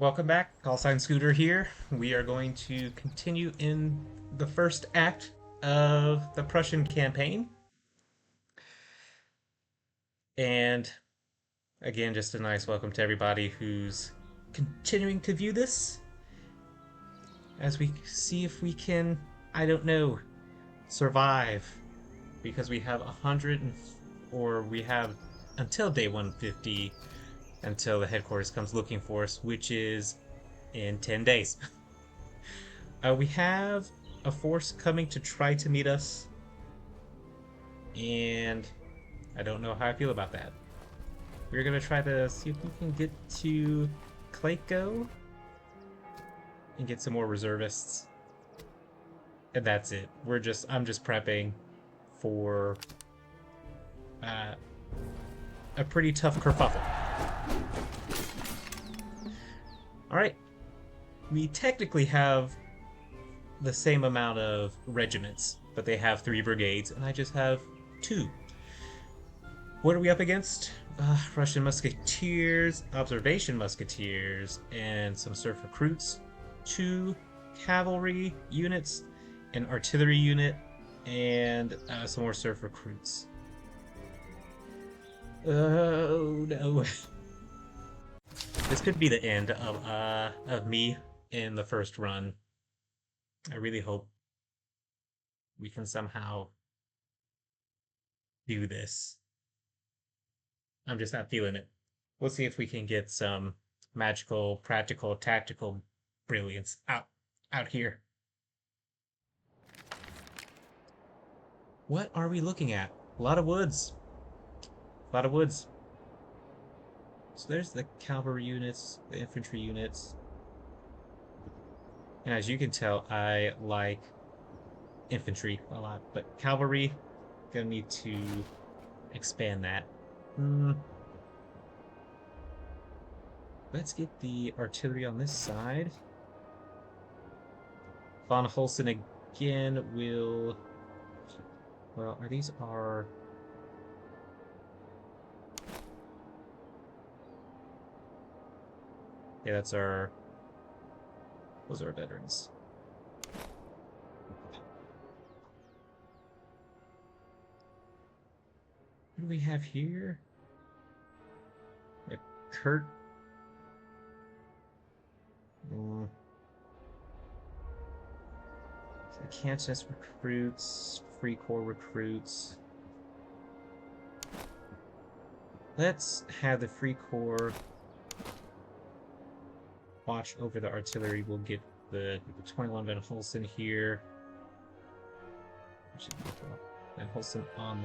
Welcome back, Call Sign Scooter here. We are going to continue in the first act of the Prussian campaign. And again, just a nice welcome to everybody who's continuing to view this as we see if we can, I don't know, survive. Because we have 100 or we have until day 150 until the headquarters comes looking for us, which is in 10 days. We have a force coming to try to meet us, and I don't know how I feel about that. We're gonna try to see if we can get to Clayco and get some more reservists, and that's it. I'm just prepping for a pretty tough kerfuffle. All right, we technically have the same amount of regiments, but they have 3 brigades, and I just have 2. What are we up against? Russian musketeers, observation musketeers, and some surf recruits, 2 cavalry units, an artillery unit, and some more surf recruits. Oh no. This could be the end of me in the first run. I really hope we can somehow do this. I'm just not feeling it. We'll see if we can get some magical, practical, tactical brilliance out here. What are we looking at? A lot of woods. A lot of woods. So there's the cavalry units, the infantry units. And as you can tell, I like infantry a lot, but cavalry, gonna need to expand that. Let's get the artillery on this side. Von Hulsen again will... Well, are these our... Yeah, that's our... Those are our veterans. What do we have here? A Kurt. Cantonist recruits, Free Corps recruits. Let's have the Free Corps watch over the artillery. We'll get the 21 Van Hulsen here. Van Hulsen on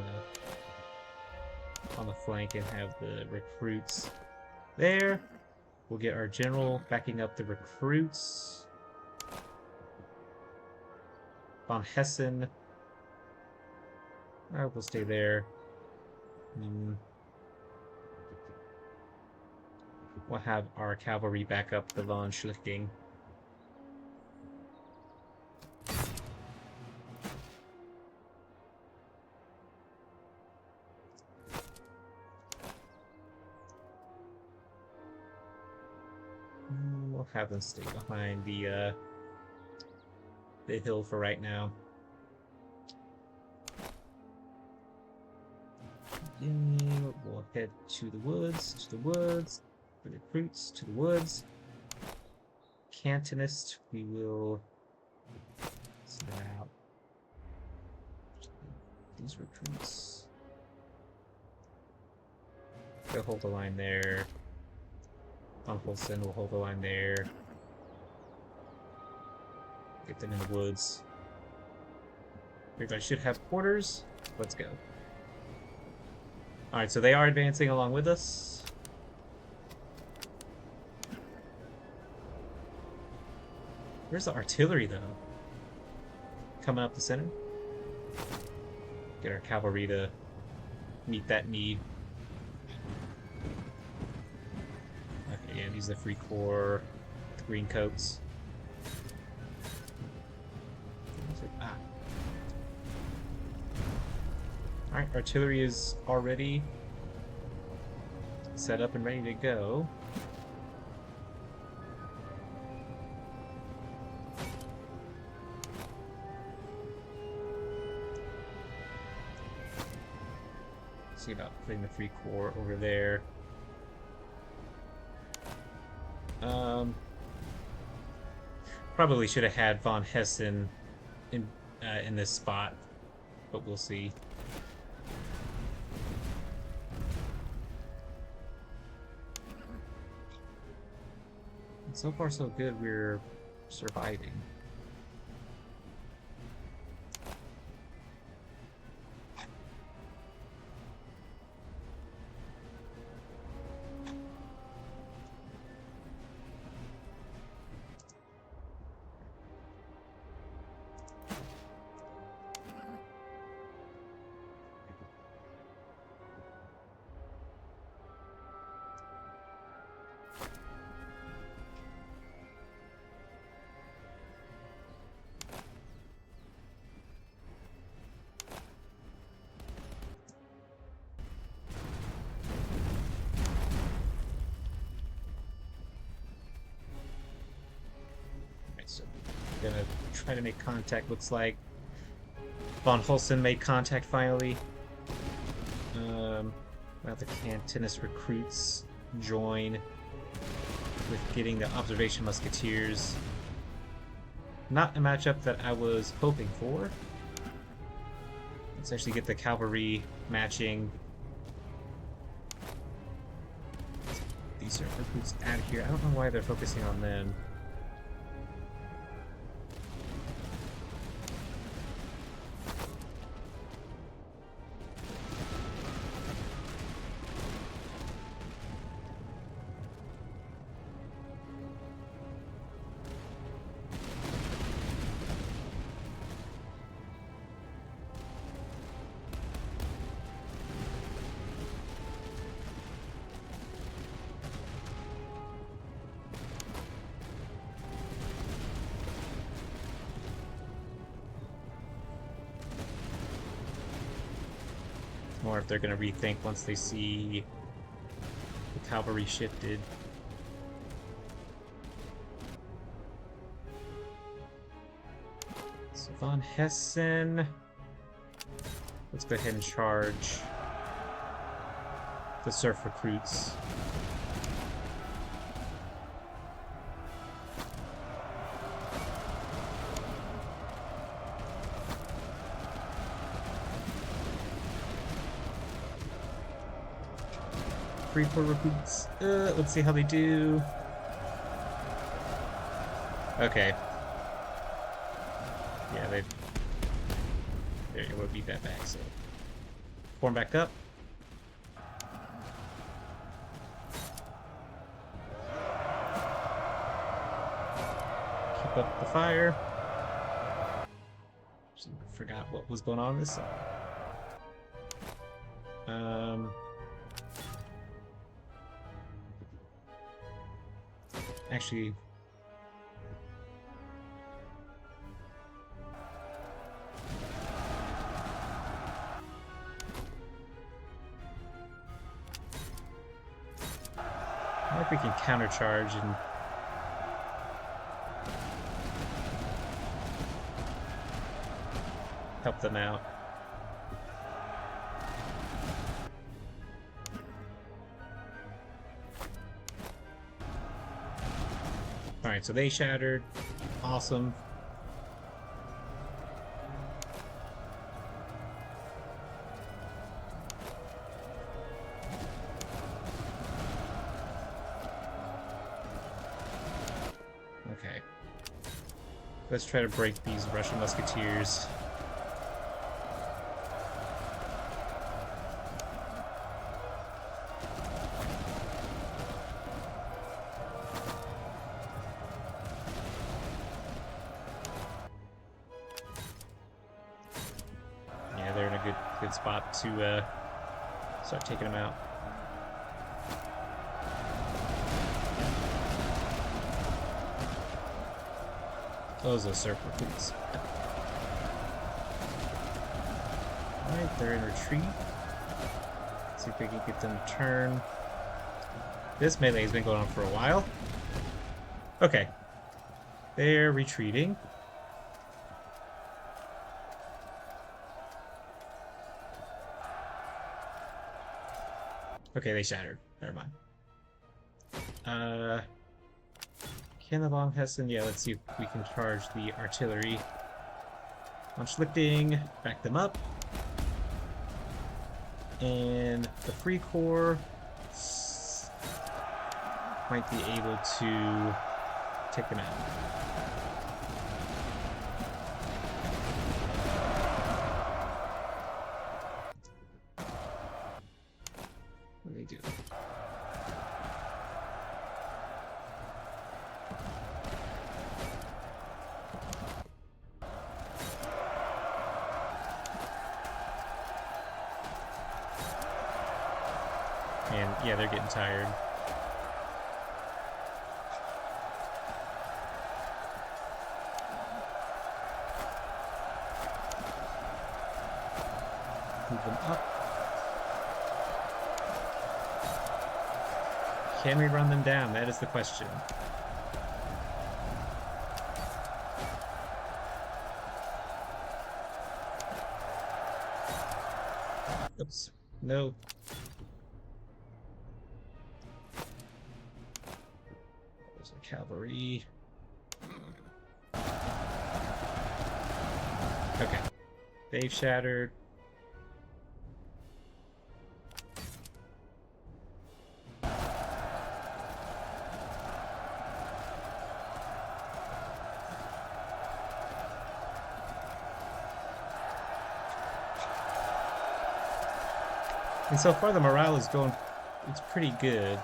the flank and have the recruits there. We'll get our general backing up the recruits. Von Hessen. Alright, we'll stay there. We'll have our cavalry back up the Von Schlichting. We'll have them stay behind the hill for right now. And we'll head to the woods, the recruits to the woods. Cantonist, we will send out these recruits. They'll hold the line there. Von Hulsen will hold the line there. Get them in the woods. Everybody should have quarters. Let's go. Alright, so they are advancing along with us. Where's the artillery, though? Coming up the center? Get our cavalry to meet that need. Okay, yeah, these are the Free Corps, the green coats. Alright, artillery is already set up and ready to go. See about putting the Free Corps over there. Probably should have had von Hessen in this spot, but we'll see. And so far, so good. We're surviving. So we're gonna try to make contact. Looks like von Hulsen made contact finally. Now the Cantinus recruits join with getting the observation musketeers. Not a matchup that I was hoping for. Let's actually get the cavalry matching. These are recruits out of here. I don't know why they're focusing on them. Or if they're going to rethink once they see the cavalry shifted. So von Hessen, let's go ahead and charge the surf recruits. Free Corps recruits. Let's see how they do. Okay. Yeah, they. There you go. Beat that back. So form back up. Keep up the fire. Just forgot what was going on in this side. Actually, I wonder if we can countercharge and help them out. Alright, so they shattered. Awesome. Okay. Let's try to break these Russian musketeers. They're in a good spot to start taking them out. Those are surf recruits. Alright, they're in retreat. Let's see if we can get them to turn. This melee has been going on for a while. Okay. They're retreating. Okay, they shattered. Never mind. Can the bomb Hessen? Yeah, let's see if we can charge the artillery. Conflicting, back them up. And the Free Corps might be able to take them out. What do they do? And yeah, they're getting tired. Move them up. Can we run them down? That is the question. Oops. No. There's the cavalry. Okay. They've shattered. And so far the morale is going, it's pretty good.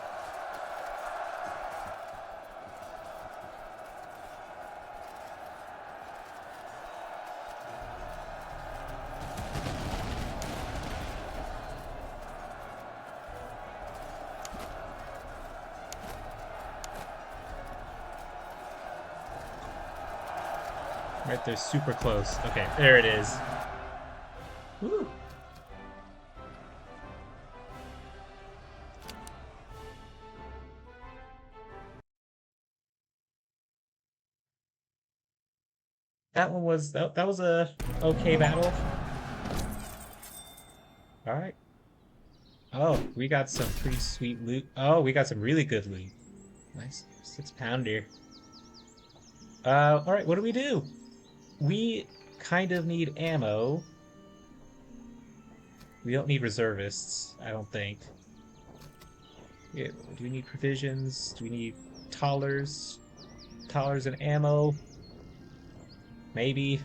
Right there, super close. Okay, there it is. Woo! That one was that was a okay battle. All right. Oh, we got some pretty sweet loot. Oh, we got some really good loot. Nice 6-pounder. All right. What do we do? We kind of need ammo. We don't need reservists, I don't think. Yeah, do we need provisions? Do we need tollers? Tollers and ammo? Maybe.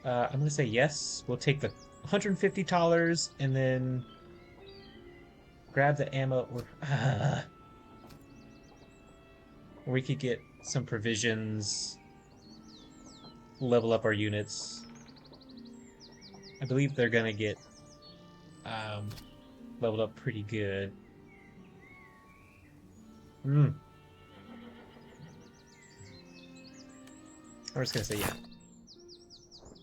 I'm gonna say yes. We'll take the $150 and then grab the ammo, or we could get some provisions, level up our units. I believe they're gonna get leveled up pretty good. I'm just gonna say yeah.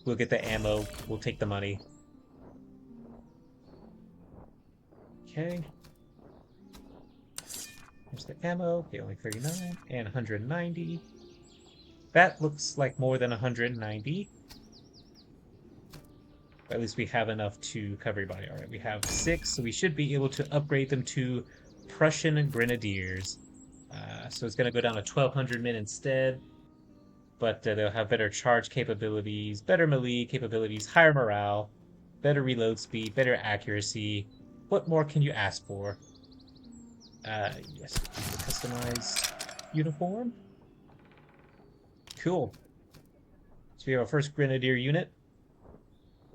We'll get the ammo. We'll take the money. Okay. There's the ammo. Okay, only 39 and 190. That looks like more than 190. But at least we have enough to cover everybody. All right, we have 6, so we should be able to upgrade them to Prussian Grenadiers. So it's going to go down to 1,200 men instead. But they'll have better charge capabilities, better melee capabilities, higher morale, better reload speed, better accuracy. What more can you ask for? Yes, customized uniform. Cool. So we have our first Grenadier unit.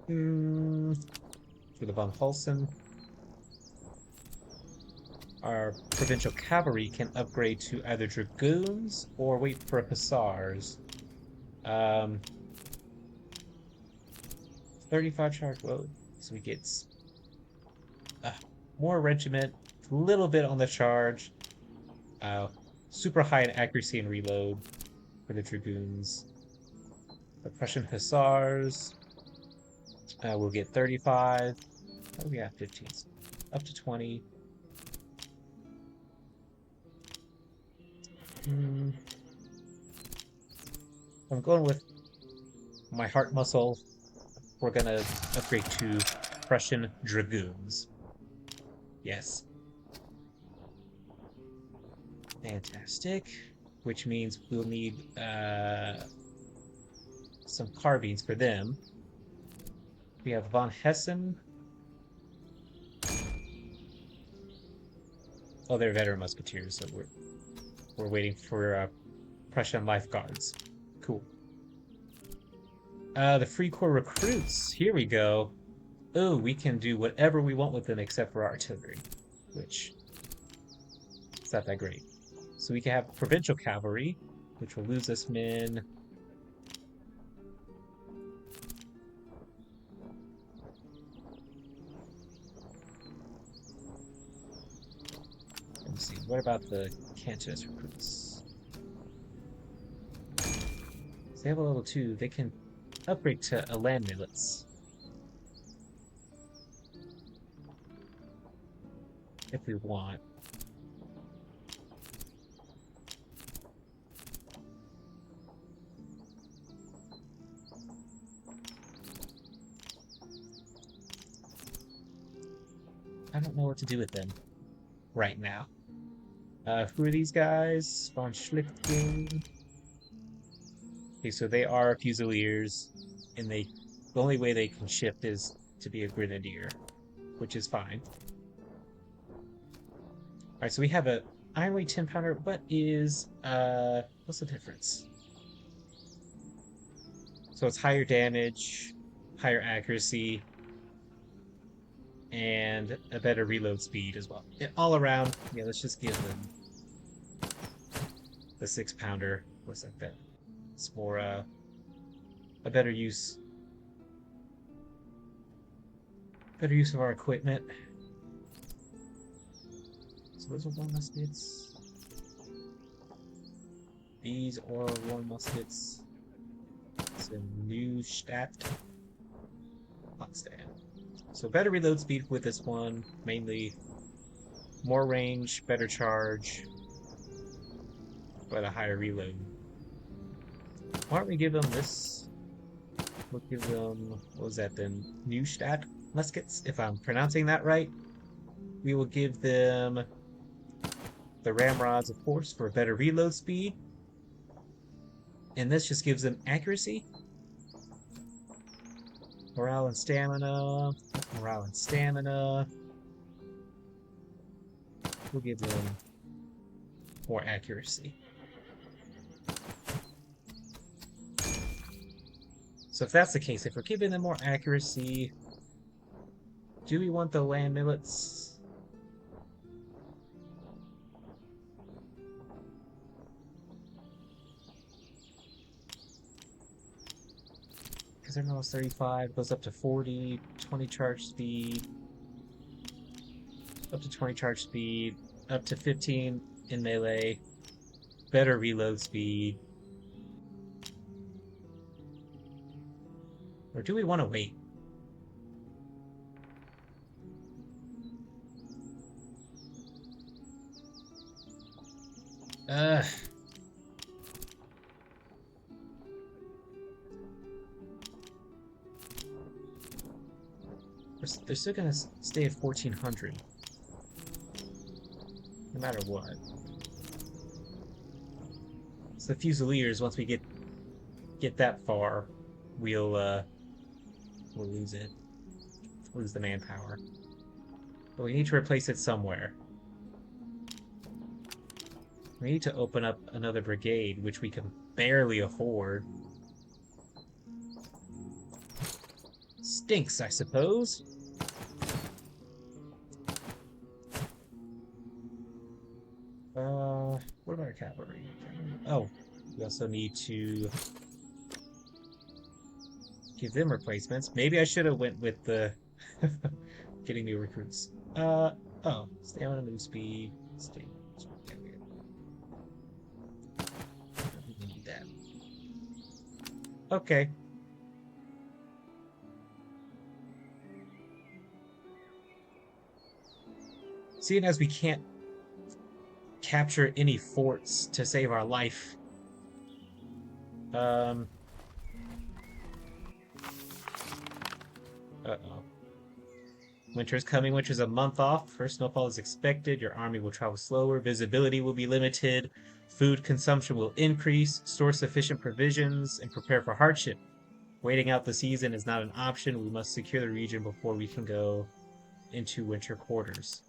For the von Hulsen. Our provincial cavalry can upgrade to either dragoons or wait for hussars. 35 charge load, so we get more regiment, a little bit on the charge, super high in accuracy and reload for the dragoons. The Prussian hussars will get 35. Oh, we got 15, up to 20. I'm going with my heart muscle we're gonna upgrade to Prussian Dragoons. Yes. Fantastic. Which means we'll need some carbines for them. We have von Hessen. Oh, they're veteran musketeers, so we're waiting for Prussian lifeguards. Cool. The Free Corps recruits. Here we go. Oh, we can do whatever we want with them except for artillery, which is not that great. So we can have provincial cavalry, which will lose us men. Let me see. What about the Cantonist recruits? So they have a level 2. They can upgrade to a land milits. If we want. I don't know what to do with them right now. Who are these guys? Von Schlichting. Okay, so they are Fusiliers, and the only way they can shift is to be a Grenadier, which is fine. Alright, so we have a Ironweight 10-pounder. What's the difference? So it's higher damage, higher accuracy, and a better reload speed as well. All around, yeah, let's just give them the 6-pounder. What's that bet? It's more, a better use. Better use of our equipment. So those are war muskets. These are war muskets. It's a new stat. Potsdam. So better reload speed with this one, mainly more range, better charge, but a higher reload. Why don't we give them this? We'll give them, what was that then? Neustadt muskets, if I'm pronouncing that right. We will give them the ramrods, of course, for better reload speed. And this just gives them accuracy. Morale and stamina. Morale and stamina. We'll give them more accuracy. So if that's the case, if we're giving them more accuracy, do we want the land millets? Because they're almost 35, goes up to 40, 20 charge speed, up to 20 charge speed, up to 15 in melee, better reload speed. Or do we want to wait? They're still gonna stay at 1400. No matter what. So the Fusiliers, once we get that far, we'll lose it. Lose the manpower. But we need to replace it somewhere. We need to open up another brigade, which we can barely afford. Stinks, I suppose. What about our cavalry? Oh, we also need to give them replacements. Maybe I should have went with the getting new recruits. Oh, stamina, move speed, stamina. We need that. Okay. Seeing as we can't capture any forts to save our life, Winter's coming. Winter's a month off. First snowfall is expected. Your army will travel slower. Visibility will be limited. Food consumption will increase. Store sufficient provisions and prepare for hardship. Waiting out the season is not an option. We must secure the region before we can go into winter quarters.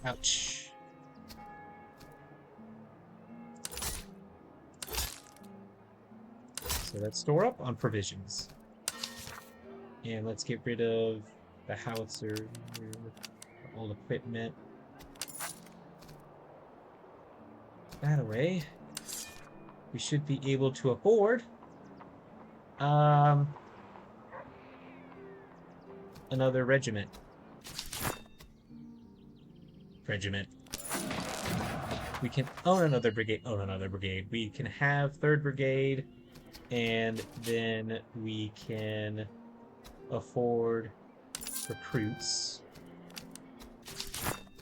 Ouch. So let's store up on provisions. And let's get rid of the howitzer, the old equipment. That away. We should be able to afford another regiment. We can own another brigade. We can have 3rd Brigade, and then we can afford recruits,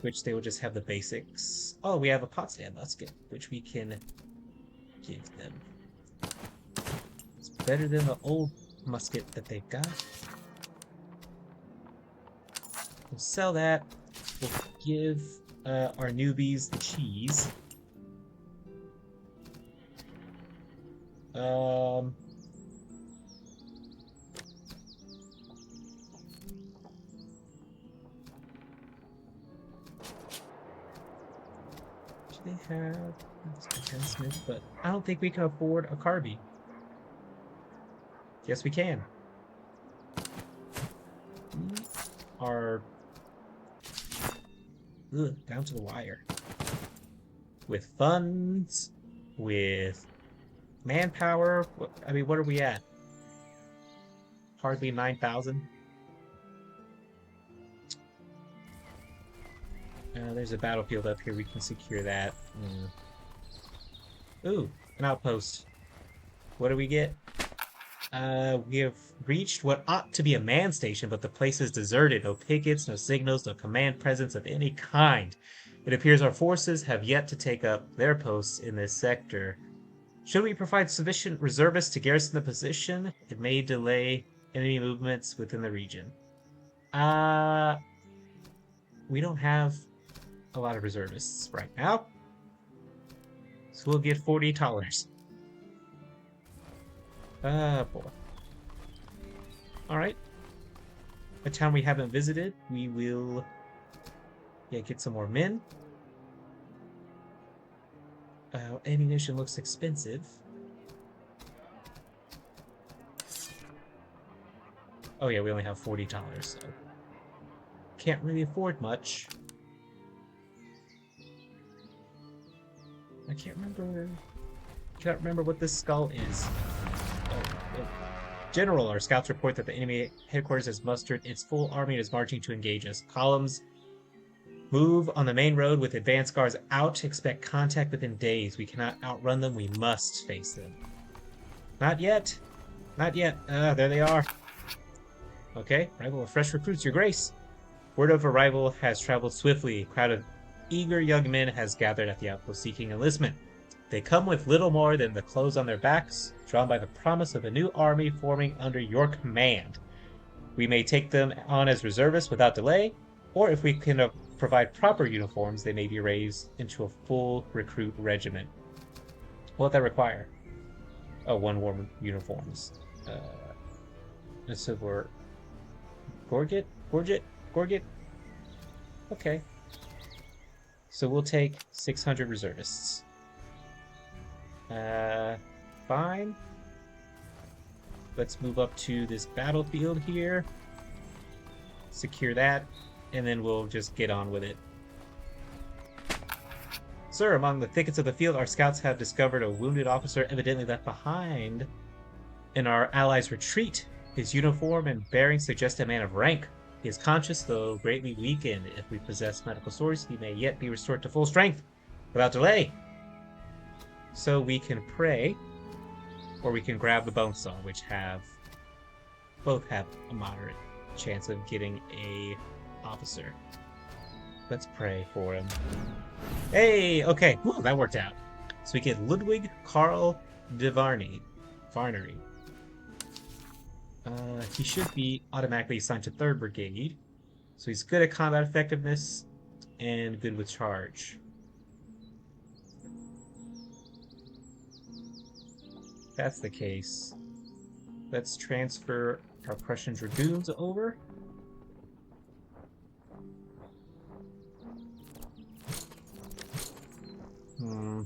which they will just have the basics. Oh, we have a Potsdam musket, which we can give them. It's better than the old musket that they've got. We'll sell that. We'll give our newbies the cheese. They have Smith, but I don't think we can afford a Carby. Yes, we can. We are down to the wire. With funds, with manpower. I mean, what are we at? Hardly 9,000. There's a battlefield up here. We can secure that. Ooh, an outpost. What do we get? We have reached what ought to be a man station, but the place is deserted. No pickets, no signals, no command presence of any kind. It appears our forces have yet to take up their posts in this sector. Should we provide sufficient reservists to garrison the position? It may delay enemy movements within the region. We don't have a lot of reservists right now, so we'll get $40. Boy. Alright. A town we haven't visited, we will get some more men. Ammunition looks expensive. Oh yeah, we only have $40, so can't really afford much. I can't remember what this skull is. General, our scouts report that the enemy headquarters has mustered its full army and is marching to engage us. Columns move on the main road with advanced guards out. Expect contact within days. We cannot outrun them. We must face them. Not yet. Not yet. There they are. Okay, arrival of fresh recruits, your grace. Word of arrival has traveled swiftly. A crowd of eager young men has gathered at the outpost seeking enlistment. They come with little more than the clothes on their backs, drawn by the promise of a new army forming under your command. We may take them on as reservists without delay, or if we can provide proper uniforms, they may be raised into a full recruit regiment. What would that require? Oh, 1 warm uniforms. So we're... Gorget? Okay. So we'll take 600 reservists. Fine. Let's move up to this battlefield here. Secure that, and then we'll just get on with it. Sir, among the thickets of the field, our scouts have discovered a wounded officer evidently left behind in our allies' retreat. His uniform and bearing suggest a man of rank. He is conscious, though greatly weakened. If we possess medical stores, he may yet be restored to full strength without delay. So we can pray, or we can grab the bone saw, which both have a moderate chance of getting a officer. Let's pray for him. Hey, okay, whew, that worked out. So we get Ludwig Karl de Varney. He should be automatically assigned to 3rd Brigade. So he's good at combat effectiveness and good with charge. If that's the case, let's transfer our Prussian Dragoons over. Hmm.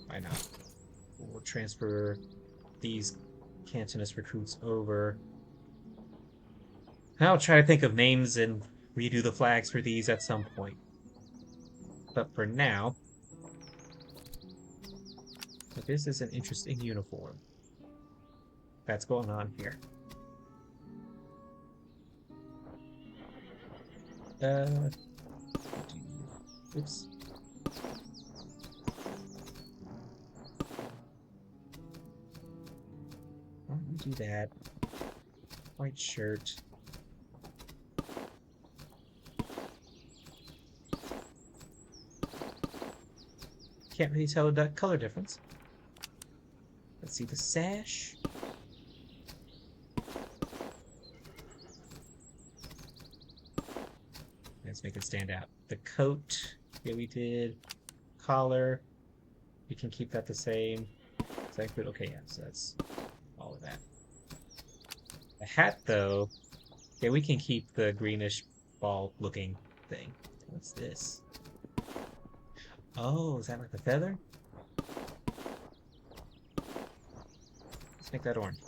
Why not? We'll transfer these Cantonist recruits over. I'll try to think of names and redo the flags for these at some point. But for now, this is an interesting uniform that's going on here. Oops. Why don't we do that? White shirt. Can't really tell the color difference. Let's see the sash. Let's make it stand out. The coat, yeah, we did. Collar, we can keep that the same. Is that good? Okay, yeah, so that's all of that. The hat, though, yeah, we can keep the greenish ball-looking thing. What's this? Oh, is that like the feather? Let's make that orange.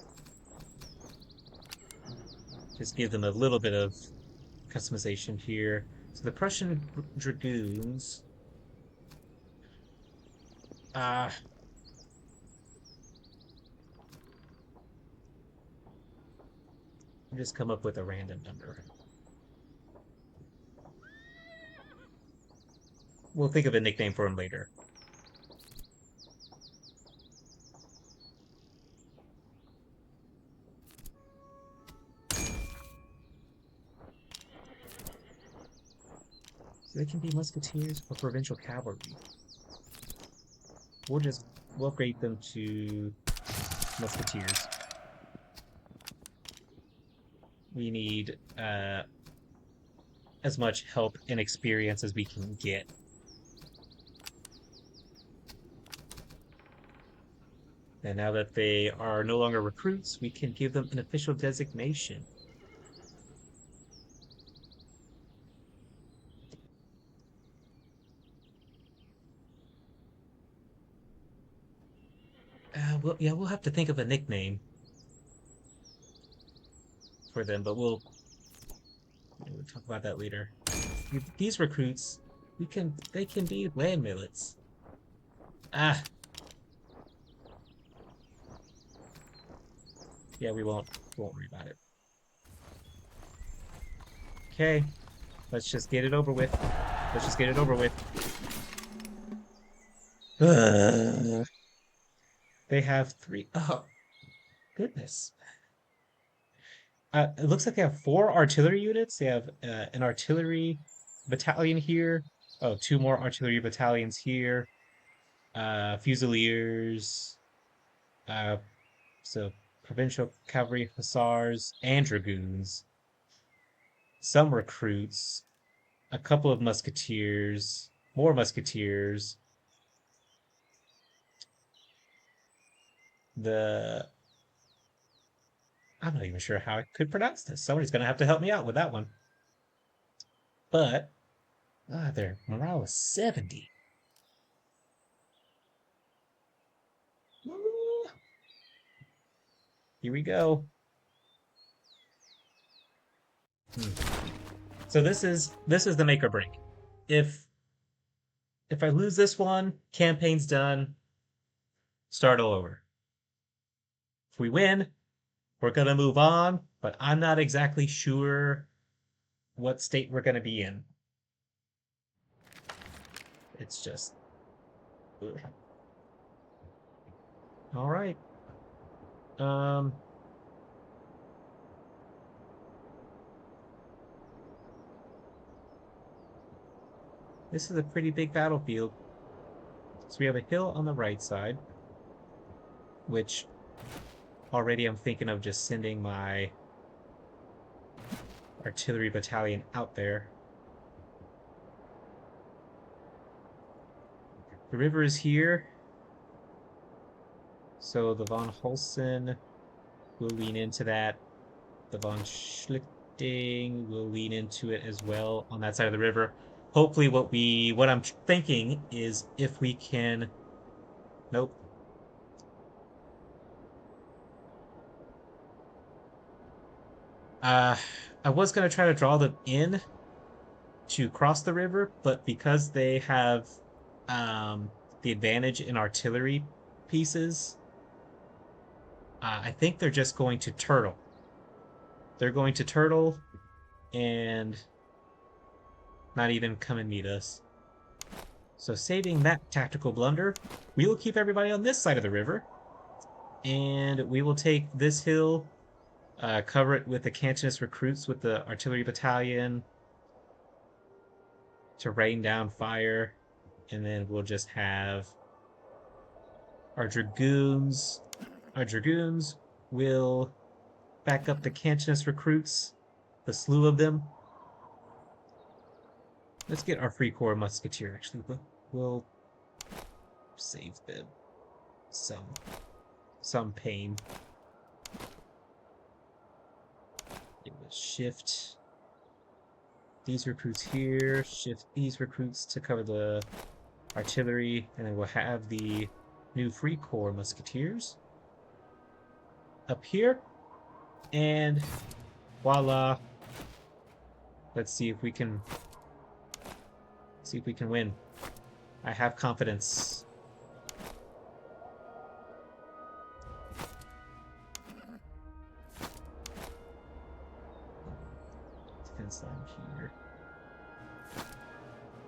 Just give them a little bit of customization here. So the Prussian Dragoons. Uh, just come up with a random number. We'll think of a nickname for him later. So they can be musketeers or provincial cavalry. We'll upgrade them to musketeers. We need as much help and experience as we can get. And now that they are no longer recruits, we can give them an official designation. We'll have to think of a nickname for them, but we'll talk about that later. These recruits, they can be land millets. Ah, yeah, we won't worry about it. Okay, let's just get it over with. Let's just get it over with. They have three. Oh, goodness. It looks like they have 4 artillery units. They have an artillery battalion here. Oh, 2 more artillery battalions here. Fusiliers. Uh, so provincial cavalry, hussars, and dragoons. Some recruits. A couple of musketeers. More musketeers. The I'm not even sure how I could pronounce this. Somebody's gonna have to help me out with that one. But their morale is 70. Here we go. So this is the make or break. If if I lose this one, campaign's done. Start all over. If we win, we're gonna move on, but I'm not exactly sure what state we're gonna be in. It's just ugh. All right. Um This is a pretty big battlefield. So we have a hill on the right side, which already I'm thinking of just sending my artillery battalion out there. The river is here, so the von Hulsen will lean into that. The von Schlichting will lean into it as well on that side of the river. Hopefully what I'm thinking is if we can... Nope. I was going to try to draw them in to cross the river, but because they have the advantage in artillery pieces, I think they're just going to turtle. They're going to turtle and not even come and meet us. So saving that tactical blunder, we will keep everybody on this side of the river, and we will take this hill, cover it with the Cantonist recruits with the artillery battalion to rain down fire, and then we'll just have our dragoons. Our dragoons will back up the Cantonist recruits, the slew of them. Let's get our Free Corps Musketeer, actually. We'll save them some pain. It will shift these recruits here, shift these recruits to cover the artillery, and then we'll have the new Free Corps Musketeers up here, and voila. Let's see if we can win. I have confidence. Defense line here.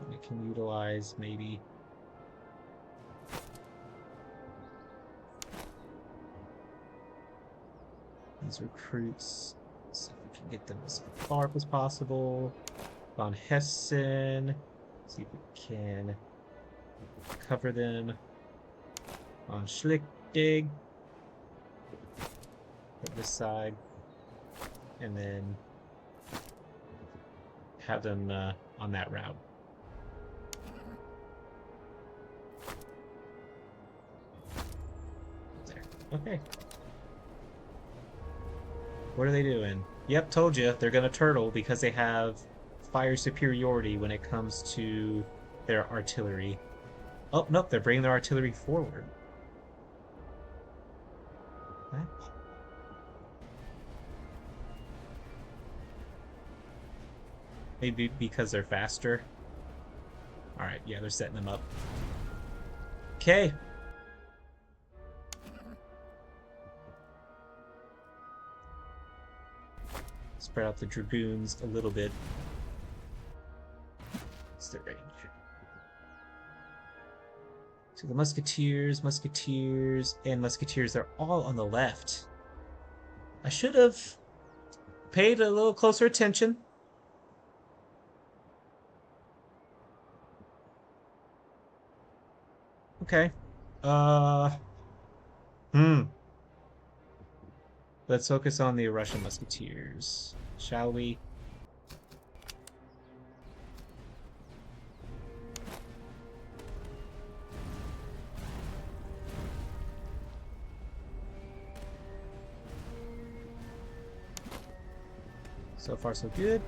We can utilize maybe these recruits. See if we can get them as far up as possible. Von Hessen. See if we can cover them. On Schlichtig. Put this side. And then have them on that route. There. Okay. What are they doing? Yep, told you. They're going to turtle because they have fire superiority when it comes to their artillery. Oh, nope, they're bringing their artillery forward. What? Maybe because they're faster. Alright, yeah, they're setting them up. Okay. Spread out the dragoons a little bit. What's their range? So the musketeers, and musketeers, they're all on the left. I should have paid a little closer attention. Okay. Let's focus on the Russian musketeers, shall we? So far, so good.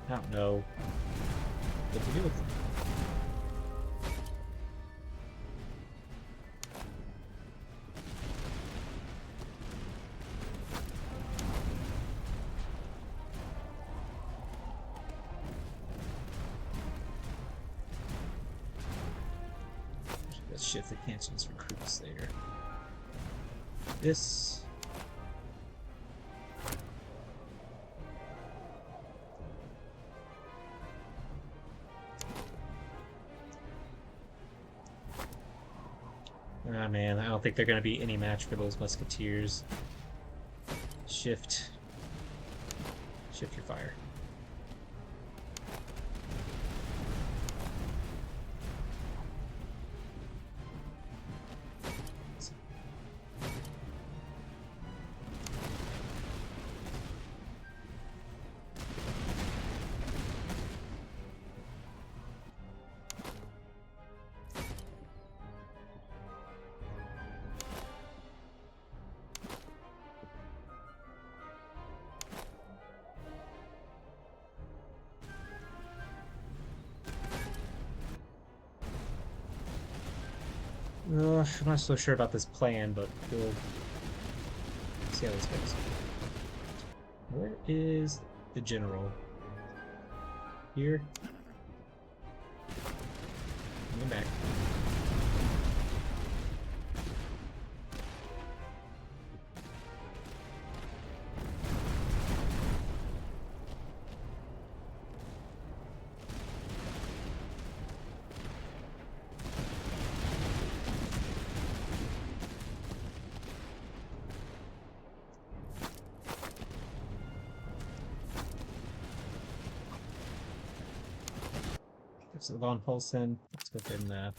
I don't know what to do with them. Let's shift the Canton's recruits there. This. Ah, man, I don't think they're going to be any match for those musketeers. Shift. Shift your fire. I'm not so sure about this plan, but we'll see how this goes. Where is the general? Here? Come back. So von Hulsen, let's go ahead and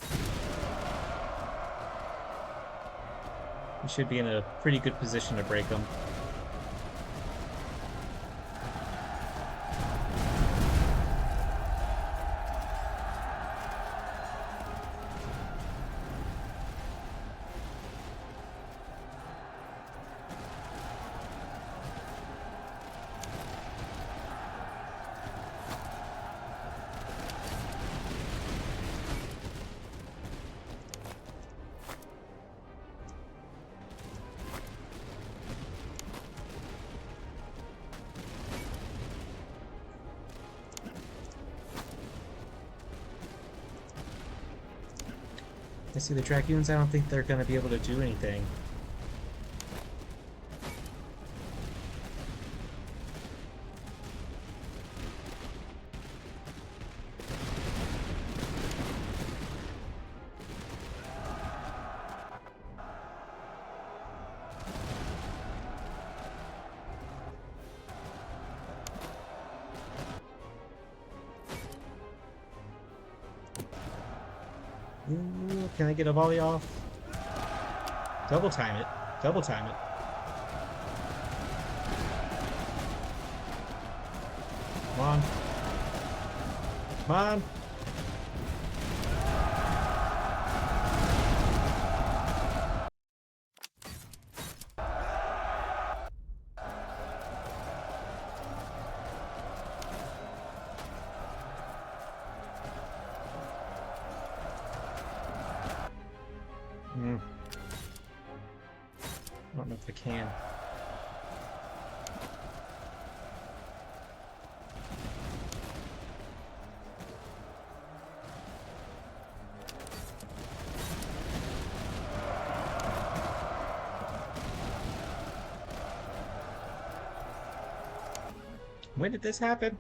we should be in a pretty good position to break them. I see the Dragoons, I don't think they're going to be able to do anything. Ooh, can I get a volley off? Double time it. Double time it. Come on. Come on. I don't know if I can. When did this happen?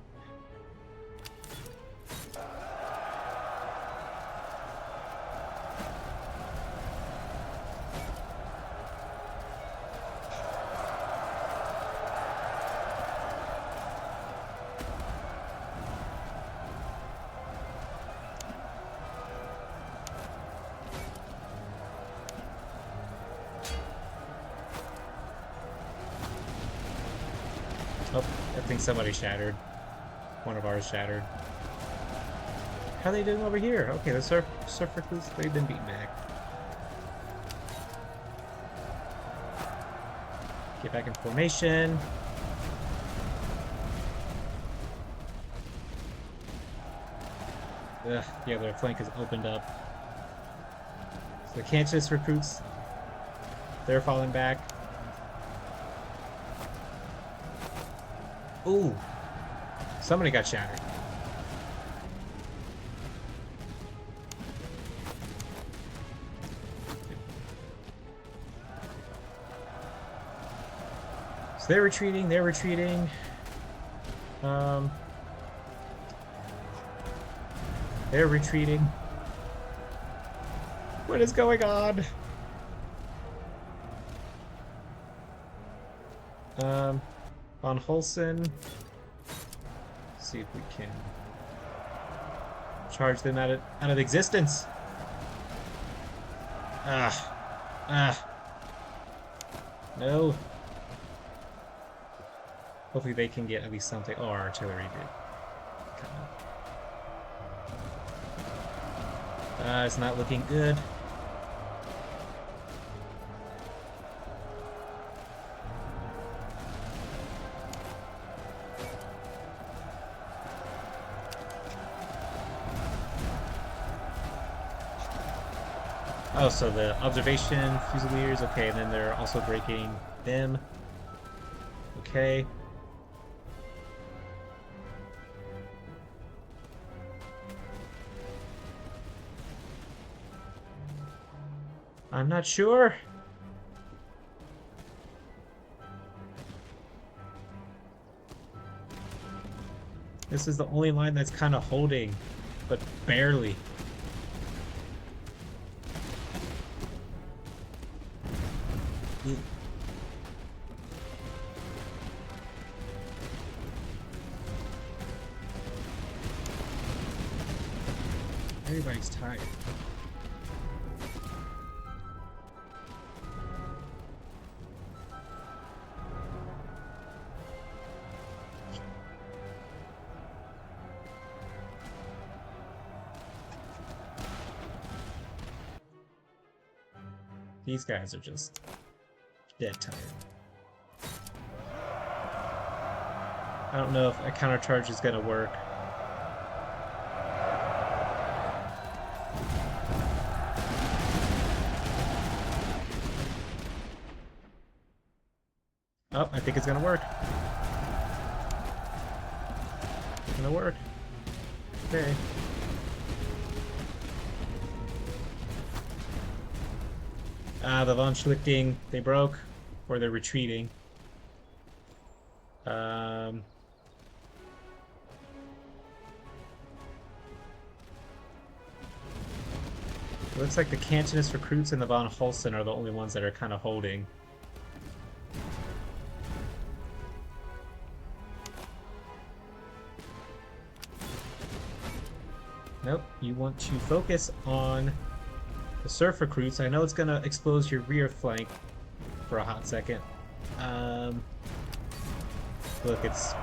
Oh, I think somebody shattered. One of ours shattered. How are they doing over here? Okay, the surf recruits, they've been beaten back. Get back in formation. Ugh, yeah, their flank is opened up. So the Kansas recruits, they're falling back. Ooh, somebody got shattered. So they're retreating, they're retreating. They're retreating. What is going on? On Hulsen, see if we can charge them out of existence. Ah, ah, no. Hopefully they can get at least something. Oh, our artillery did. Kind of. It's not looking good. Oh, so the observation fusiliers. Okay, and then they're also breaking them. Okay. I'm not sure. This is the only line that's kind of holding, but barely. Everybody's tired. These guys are just dead tired. I don't know if a countercharge is going to work. Oh, I think it's going to work. It's going to work. Okay. The von Schlichting, they broke, or they're retreating. It looks like the Cantonist recruits and the von Hulsen are the only ones that are kind of holding. Nope, you want to focus on the surf recruits. I know it's going to expose your rear flank for a hot second. Look, it's...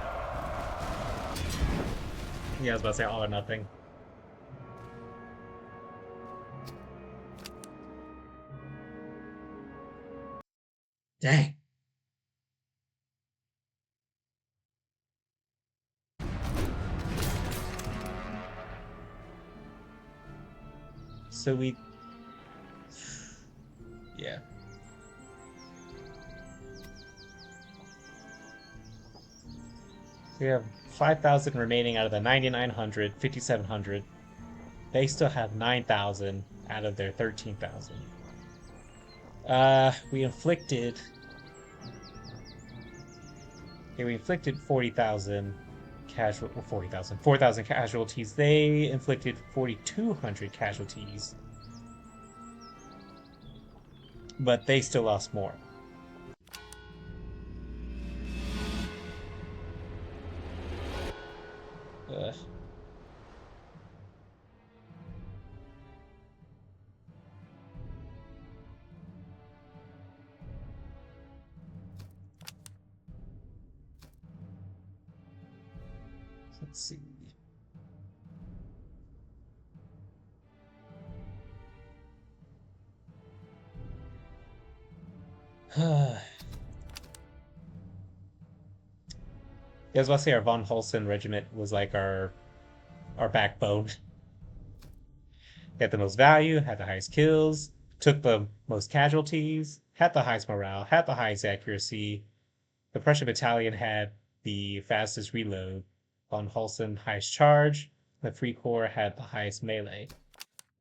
Yeah, I was about to say all or nothing. Dang. So we... Yeah. We have 5,000 remaining out of the 9,900, 5,700. They still have 9,000 out of their 13,000. We inflicted... Okay, we inflicted 40,000 casual... 40,000. 4,000 casualties. They inflicted 4,200 casualties. But they still lost more. Ugh. Let's see. I was about to say our von Hulsen regiment was like our backbone. Had the most value, had the highest kills, took the most casualties, had the highest morale, had the highest accuracy. The Prussian battalion had the fastest reload. Von Hulsen, highest charge. The Free Corps had the highest melee.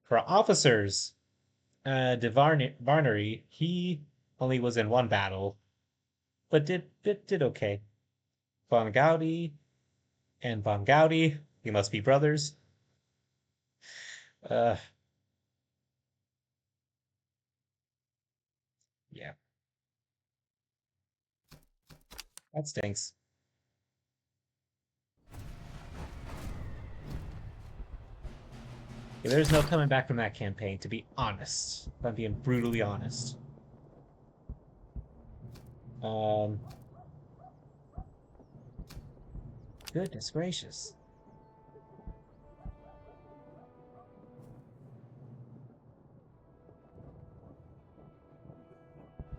For officers, de Varnery, he only was in one battle, but did okay. Von Gaudi and Von Gaudi, you must be brothers. Uh, yeah. That stinks. Yeah, there's no coming back from that campaign, to be honest. If I'm being brutally honest. Um, Goodness gracious.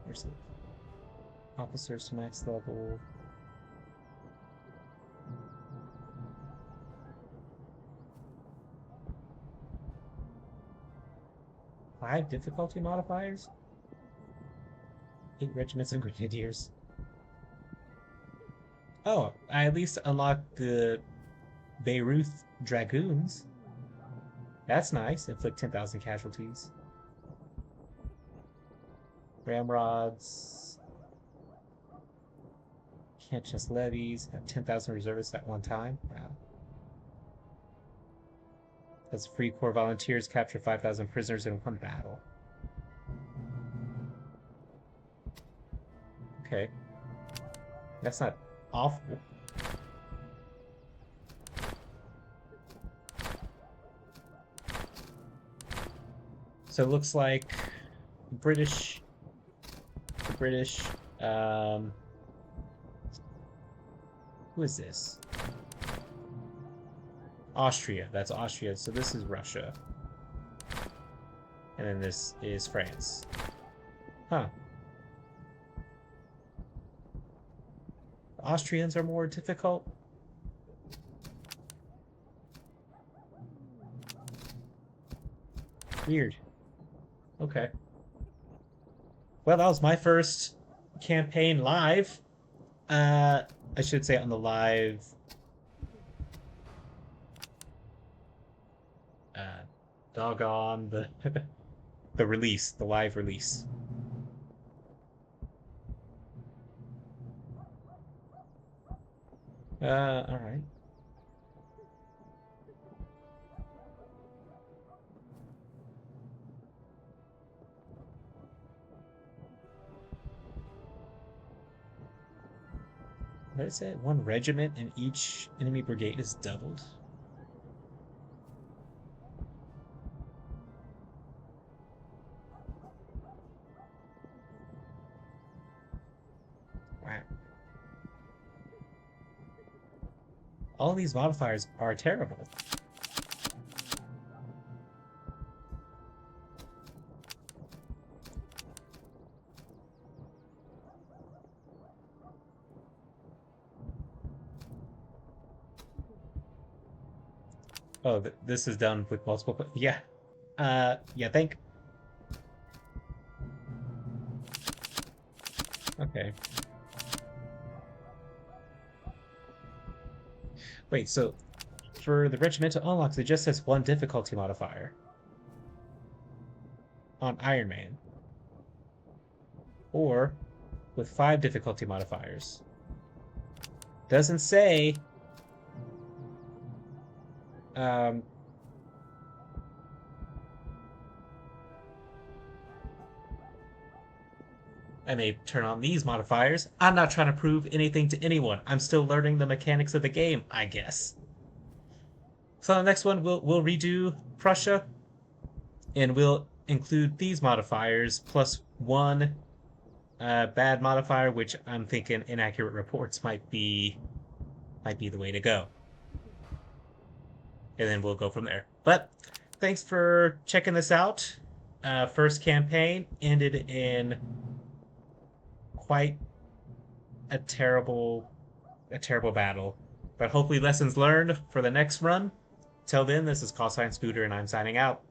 Where's the officers to max level? Five difficulty modifiers? 8 regiments of grenadiers. Oh, I at least unlocked the Beirut Dragoons. That's nice. Inflict 10,000 casualties. Ramrods. Can't just levies. Have 10,000 reservists at one time. Wow. As Free Corps volunteers capture 5,000 prisoners in one battle. Okay. That's not awful. So it looks like British, British, who is this? Austria. That's Austria. So this is Russia. And then this is France. Huh. The Austrians are more difficult. Weird. Okay. Well, that was my first campaign live. I should say on the live doggone the the release, the live release. All right. What is it? One regiment in each enemy brigade is doubled. Wow. All these modifiers are terrible. Oh, this is done with multiple. Yeah. Yeah. Okay. Wait. So for the regimental unlocks, it just says one difficulty modifier on Iron Man, or with 5 difficulty modifiers. Doesn't say. Um, I may turn on these modifiers. I'm not trying to prove anything to anyone. I'm still learning the mechanics of the game, I guess. So the next one, we'll redo Prussia, and we'll include these modifiers plus one bad modifier, which I'm thinking inaccurate reports might be the way to go. And then we'll go from there. But thanks for checking this out. First campaign ended in quite a terrible battle. But hopefully lessons learned for the next run. Till then, this is Call Sign Scooter, and I'm signing out.